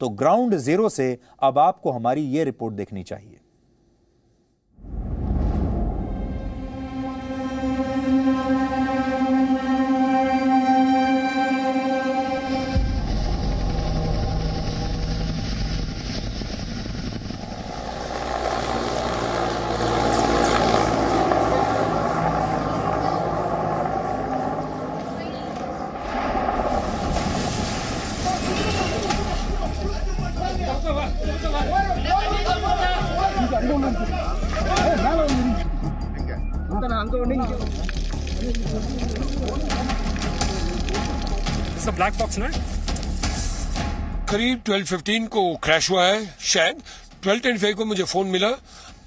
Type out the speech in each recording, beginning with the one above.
तो ground zero से अब आपको हमारी ये रिपोर्ट देखनी चाहिए। ब्लैक बॉक्स ना करीब 12:15 को क्रैश हुआ है शायद। 12:25 को मुझे फोन मिला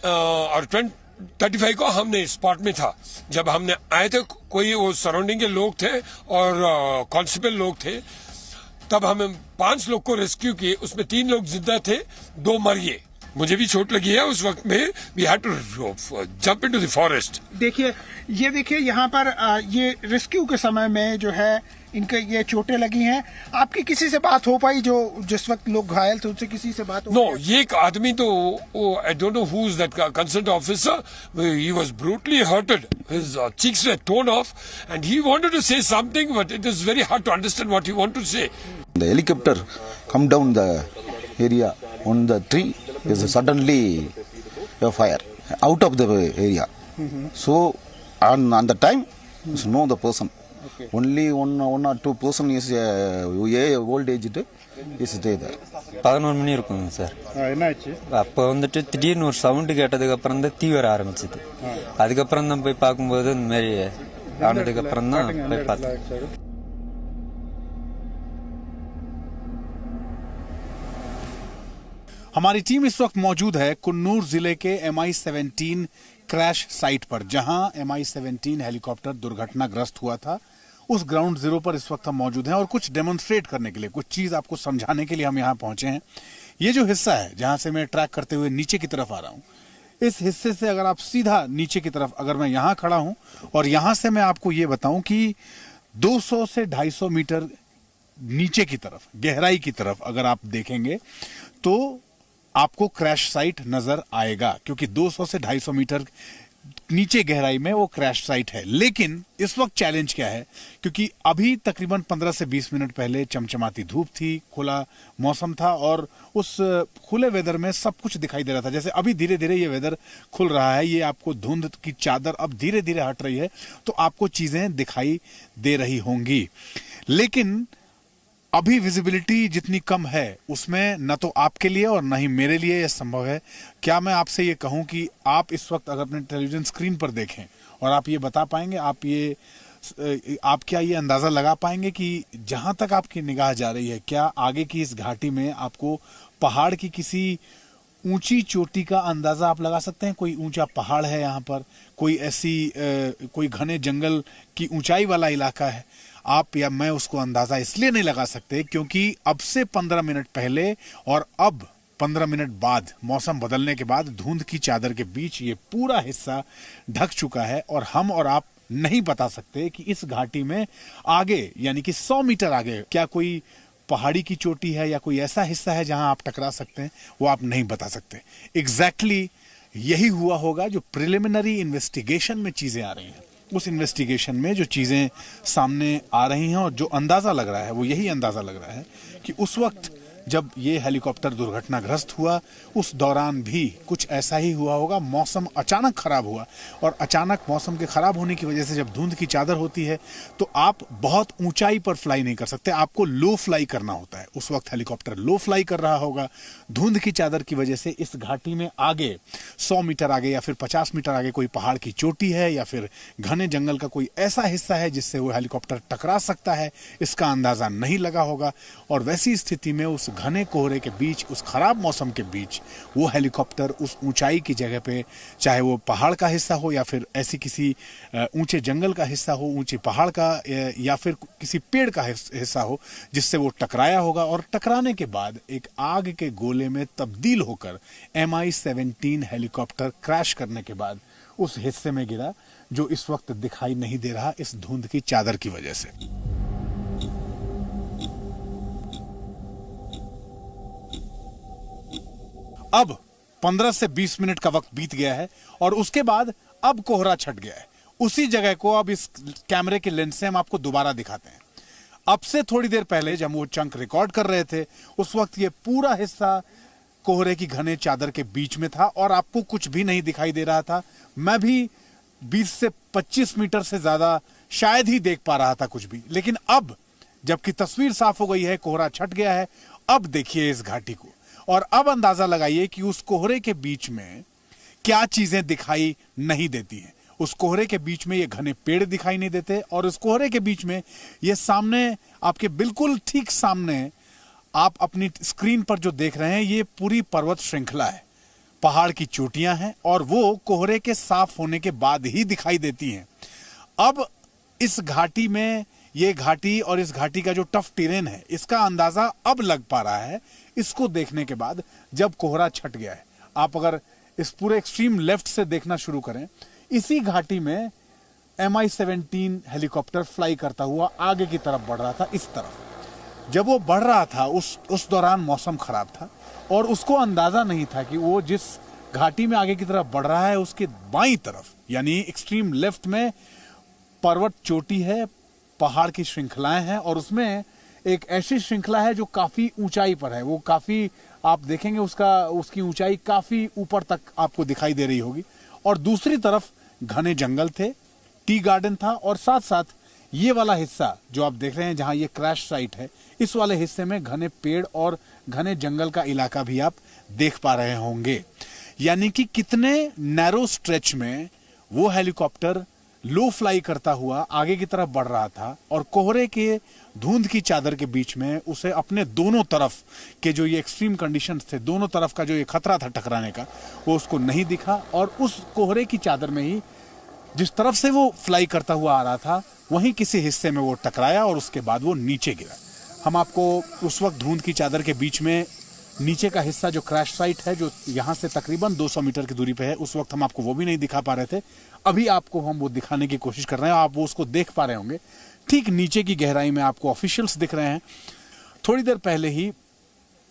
और 12:35 को हमने स्पॉट में था। जब हमने आए थे कोई वो सराउंडिंग के लोग थे और कांस्टेबल लोग थे। तब हमें 5 लोग को रेस्क्यू किए, उसमें 3 लोग जिंदा थे, 2 मर गए। मुझे भी चोट लगी है। उस वक्त में we had to jump into the forest. देखिए यहाँ पर ये रेस्क्यू के समय में जो है इनके ये चोटें लगी हैं। आपकी किसी से बात हो पाई जो जिस वक्त लोग घायल थे उनसे किसी से बात हो? नो, ये एक आदमी तो I don't know who is that concerned officer, he was brutally hurted, his cheeks were torn off and he wanted to say something but it is very hard to understand what he wanted to say. The helicopter come down the area on the tree is suddenly a fire out of the area. So on the time is know the person. Only one or two person is old aged is there. 11 மணி இருக்குங்க sir. என்னாச்சு? அப்போ வந்துட்டு திடீர்னு ஒரு sound கேட்டதுக்கு அப்புறம் தான் தீ வர ஆரம்பிச்சது. அதுக்கப்புறம் தான் போய் பார்க்கும்போது இந்த மாதிரி ஆனதுக்கு அப்புறம் தான் போய் பார்த்தேன். हमारी टीम इस वक्त मौजूद है कुन्नूर जिले के MI-17 क्रैश साइट पर, जहां MI-17 हेलीकॉप्टर दुर्घटनाग्रस्त हुआ था। उस ग्राउंड जीरो पर इस वक्त हम मौजूद हैं और कुछ डेमोन्स्ट्रेट करने के लिए, कुछ चीज आपको समझाने के लिए हम यहां पहुंचे हैं। ये जो हिस्सा है जहां से मैं ट्रैक करते हुए नीचे की तरफ आ रहा हूं, इस हिस्से से अगर आप सीधा नीचे की तरफ, अगर मैं यहां खड़ा हूं और यहां से मैं आपको ये बताऊं कि 200 से 250 मीटर नीचे की तरफ, गहराई की तरफ अगर आप देखेंगे तो आपको क्रैश साइट नजर आएगा, क्योंकि 200 से 250 मीटर नीचे गहराई में वो क्रैश साइट है। लेकिन इस वक्त चैलेंज क्या है, क्योंकि अभी तकरीबन 15 से 20 मिनट पहले चमचमाती धूप थी, खुला मौसम था और उस खुले वेदर में सब कुछ दिखाई दे रहा था। जैसे अभी धीरे धीरे ये वेदर खुल रहा है, ये आपको धुंध की चादर अब धीरे धीरे हट रही है, तो आपको चीजें दिखाई दे रही होंगी। लेकिन अभी विजिबिलिटी जितनी कम है उसमें न तो आपके लिए और न ही मेरे लिए यह संभव है। क्या मैं आपसे ये कहूं कि आप इस वक्त अगर अपने टेलीविजन स्क्रीन पर देखें और आप ये बता पाएंगे, आप क्या ये अंदाजा लगा पाएंगे कि जहां तक आपकी निगाह जा रही है, क्या आगे की इस घाटी में आपको पहाड़ की किसी ऊंची चोटी का अंदाजा आप लगा सकते हैं? कोई ऊंचा पहाड़ है यहाँ पर, कोई ऐसी कोई घने जंगल की ऊंचाई वाला इलाका है? आप या मैं उसको अंदाजा इसलिए नहीं लगा सकते क्योंकि अब से 15 मिनट पहले और अब 15 मिनट बाद, मौसम बदलने के बाद धुंध की चादर के बीच ये पूरा हिस्सा ढक चुका है और हम और आप नहीं बता सकते कि इस घाटी में आगे, यानी कि 100 मीटर आगे, क्या कोई पहाड़ी की चोटी है या कोई ऐसा हिस्सा है जहां आप टकरा सकते हैं, वो आप नहीं बता सकते। एग्जैक्टली यही हुआ होगा जो प्रिलिमिनरी इन्वेस्टिगेशन में चीजें आ रही हैं। उस इन्वेस्टिगेशन में जो चीजें सामने आ रही हैं और जो अंदाजा लग रहा है, वो यही अंदाजा लग रहा है कि उस वक्त जब ये हेलीकॉप्टर दुर्घटनाग्रस्त हुआ उस दौरान भी कुछ ऐसा ही हुआ होगा। मौसम अचानक खराब हुआ और अचानक मौसम के खराब होने की वजह से जब धुंध की चादर होती है तो आप बहुत ऊंचाई पर फ्लाई नहीं कर सकते, आपको लो फ्लाई करना होता है। उस वक्त हेलीकॉप्टर लो फ्लाई कर रहा होगा। धुंध की चादर की वजह से इस घाटी में आगे 100 मीटर आगे या फिर 50 मीटर आगे कोई पहाड़ की चोटी है या फिर घने जंगल का कोई ऐसा हिस्सा है जिससे वो हेलीकॉप्टर टकरा सकता है, इसका अंदाजा नहीं लगा होगा। और वैसी स्थिति में उस घने कोहरे के बीच, उस खराब मौसम के बीच वो हेलीकॉप्टर उस ऊंचाई की जगह पे, चाहे वो पहाड़ का हिस्सा हो या फिर ऐसी किसी ऊंचे जंगल का हिस्सा हो, ऊंचे पहाड़ का या फिर किसी पेड़ का हिस्सा हो, जिससे वो टकराया होगा और टकराने के बाद एक आग के गोले में तब्दील होकर MI-17 हेलीकॉप्टर क्रैश करने के बाद उस हिस्से में गिरा जो इस वक्त दिखाई नहीं दे रहा इस धुंध की चादर की वजह से। अब 15 से 20 मिनट का वक्त बीत गया है और उसके बाद अब कोहरा छट गया है। उसी जगह को अब इस कैमरे के लेंस से हम आपको दोबारा दिखाते हैं। अब से थोड़ी देर पहले जब वो चंक रिकॉर्ड कर रहे थे उस वक्त ये पूरा हिस्सा कोहरे की घने चादर के बीच में था और आपको कुछ भी नहीं दिखाई दे रहा था। मैं भी 20 से 25 मीटर से ज्यादा शायद ही देख पा रहा था कुछ भी। लेकिन अब जबकि तस्वीर साफ हो गई है, कोहरा छट गया है, अब देखिए इस घाटी को और अब अंदाजा लगाइए कि उस कोहरे के बीच में क्या चीजें दिखाई नहीं देती हैं। उस कोहरे के बीच में ये घने पेड़ दिखाई नहीं देते और उस कोहरे के बीच में ये सामने आपके बिल्कुल ठीक सामने आप अपनी स्क्रीन पर जो देख रहे हैं ये पूरी पर्वत श्रृंखला है, पहाड़ की चोटियां हैं और वो कोहरे के साफ होने के बाद ही दिखाई देती हैं। अब इस घाटी में ये घाटी और इस घाटी का जो टफ टेरेन है इसका अंदाजा अब लग पा रहा है इसको देखने के बाद जब कोहरा छट गया है। आप अगर इस पूरे एक्सट्रीम लेफ्ट से देखना शुरू करें, इसी घाटी में MI-17 हेलीकॉप्टर फ्लाई करता हुआ आगे की तरफ बढ़ रहा था। इस तरफ जब वो बढ़ रहा था उस दौरान मौसम खराब था और उसको अंदाजा नहीं था कि वो जिस घाटी में आगे की तरफ बढ़ रहा है उसके बाईं तरफ यानी एक्सट्रीम लेफ्ट में पर्वत चोटी है, पहाड़ की श्रृंखलाएं हैं और उसमें एक ऐसी श्रृंखला है जो काफी ऊंचाई पर है। वो काफी आप देखेंगे उसकी ऊंचाई काफी ऊपर तक आपको दिखाई दे रही होगी और दूसरी तरफ घने जंगल थे, टी गार्डन था और साथ साथ ये वाला हिस्सा जो आप देख रहे हैं जहां ये क्रैश साइट है, इस वाले हिस्से में घने पेड़ और घने जंगल का इलाका भी आप देख पा रहे होंगे। यानी कि कितने नैरो स्ट्रेच में वो हेलीकॉप्टर लो फ्लाई करता हुआ आगे की तरफ बढ़ रहा था और कोहरे के धुंध की चादर के बीच में उसे अपने दोनों तरफ के जो ये एक्सट्रीम कंडीशंस थे, दोनों तरफ का जो ये खतरा था टकराने का, वो उसको नहीं दिखा और उस कोहरे की चादर में ही जिस तरफ से वो फ्लाई करता हुआ आ रहा था वहीं किसी हिस्से में वो टकराया और उसके बाद वो नीचे गिरा। हम आपको उस वक्त धुंध की चादर के बीच में नीचे का हिस्सा जो क्रैश साइट है जो यहाँ से तकरीबन 200 मीटर की दूरी पे है, उस वक्त हम आपको वो भी नहीं दिखा पा रहे थे। अभी आपको हम वो दिखाने की कोशिश कर रहे हैं, आप वो उसको देख पा रहे होंगे। ठीक नीचे की गहराई में आपको ऑफिशियल्स दिख रहे हैं। थोड़ी देर पहले ही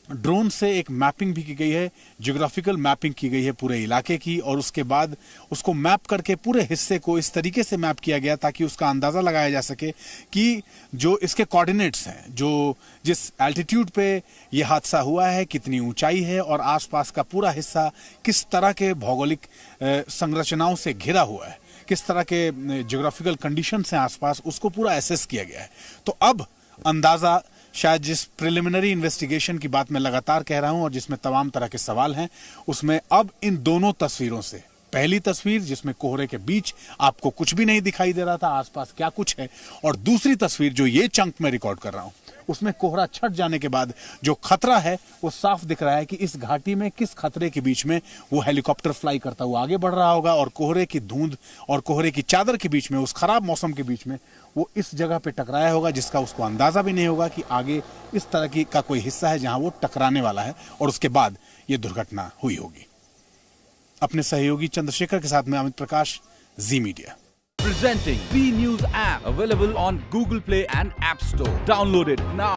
ड्रोन से एक मैपिंग भी की गई है, जियोग्राफिकल मैपिंग की गई है पूरे इलाके की और उसके बाद उसको मैप करके पूरे हिस्से को इस तरीके से मैप किया गया ताकि उसका अंदाजा लगाया जा सके कि जो इसके कोऑर्डिनेट्स हैं, जो जिस एल्टीट्यूड पे ये हादसा हुआ है, कितनी ऊंचाई है और आसपास का पूरा हिस्सा किस तरह के भौगोलिक संरचनाओं से घिरा हुआ है, किस तरह के जियोग्राफिकल कंडीशंस हैं आसपास, उसको पूरा एसेस किया गया है। तो अब अंदाजा शायद जिस प्रिलिमिनरी इन्वेस्टिगेशन की बात मैं लगातार कह रहा हूं और जिसमें तमाम तरह के सवाल हैं, उसमें अब इन दोनों तस्वीरों से, पहली तस्वीर जिसमें कोहरे के बीच आपको कुछ भी नहीं दिखाई दे रहा था आसपास क्या कुछ है, और दूसरी तस्वीर जो ये चंक में रिकॉर्ड कर रहा हूं उसमें कोहरा छट जाने के बाद जो खतरा है वो साफ दिख रहा है कि इस घाटी में किस खतरे के बीच में वो हेलीकॉप्टर फ्लाई करता हुआ आगे बढ़ रहा होगा और कोहरे की धुंध और कोहरे की चादर के बीच में, उस खराब मौसम के बीच में वो इस जगह पे टकराया होगा जिसका उसको अंदाजा भी नहीं होगा कि आगे इस तरह की का कोई हिस्सा है जहां वो टकराने वाला है और उसके बाद ये दुर्घटना हुई होगी। अपने सहयोगी चंद्रशेखर के साथ में अमित प्रकाश, जी media. Presenting B News app available on Google Play and App Store. Download it now.